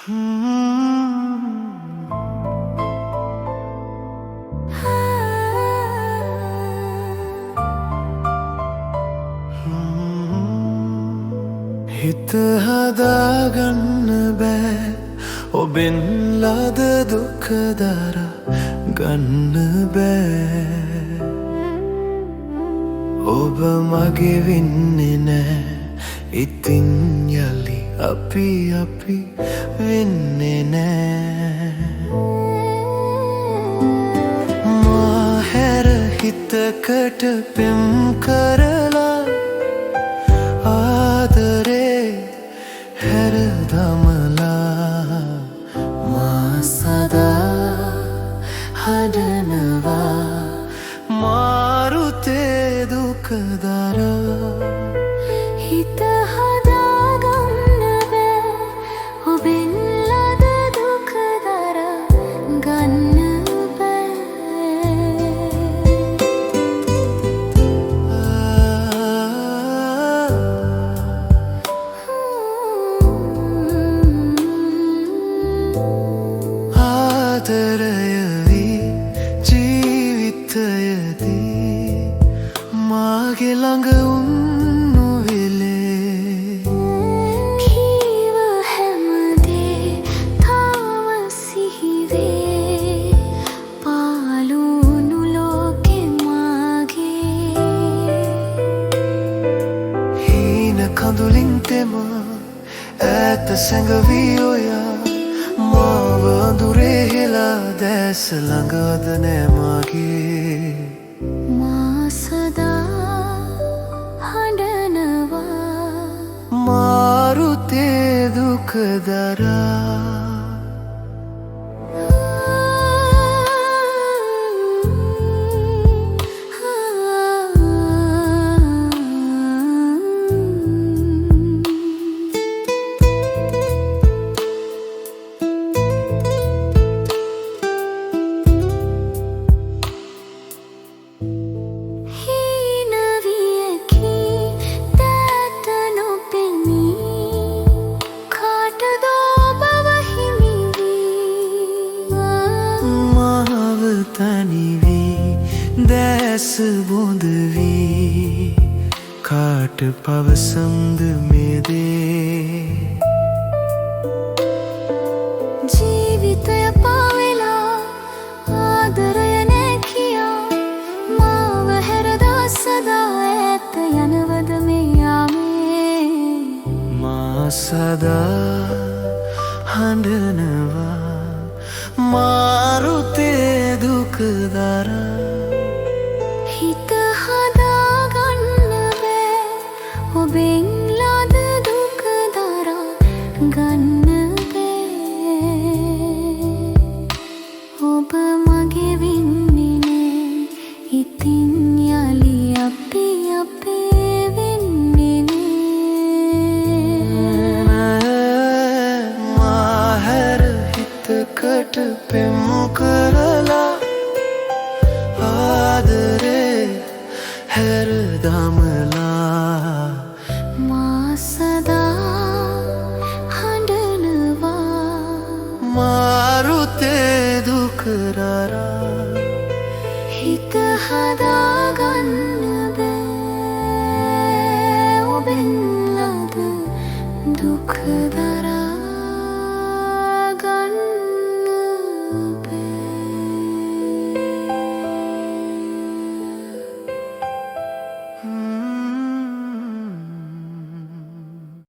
හිත හදාගන්න බෑ ඔබෙන් ලද දුක දරා ගන්න බෑ ඔබ මගේ වෙන්නේ නෑ ඉතින් යලි අපි වෙන්නේ නෑ මා හැර හිතකට පෙම් කරලා ආදරේ හැර දමලා මා සදා හඬනවා මාරුතේ දුක දරා හිත හදාගන්න බෑ ඔබෙන් ලද දුක දරා ගන්න ආදරයවී ජීවිතයදී මාගේ ළඟ උන්නු වෙලේ කීව හැමදේ තාම සිහිවේ පාළුණු ලෝකෙ මාගේ හීන කඳුලින් තෙමා ඈත සැඟවී ඔයා මාව අඳුරේ හෙලා දැස ළඟද නෑ මාගේ මා සදා හඬනවා මාරුතේ දුක දරා තනිවී දැස බොඳ වී කාට පවසම්ද මේ දේ ජීවිතය පාවෙලා ආදරය නෑ කියා මාව හැරදා සදා ඈත යනවද මේ යාමේ මා සදා හඬනවා මාරුතේ දුක දරා හිත හදාගන්න බෑ ඔබෙන් ලද දුක දරා ගන්න බෑ ඔබ මගේ වෙන්නේ නෑ ඉතින් යලි අපි වෙන්නේ නෑ මා හැර හිතකට පෙම් කරලා ආදරේ හැර දමලා මා සදා හඬනවා මාරුතේ දුක දරා හිත හදා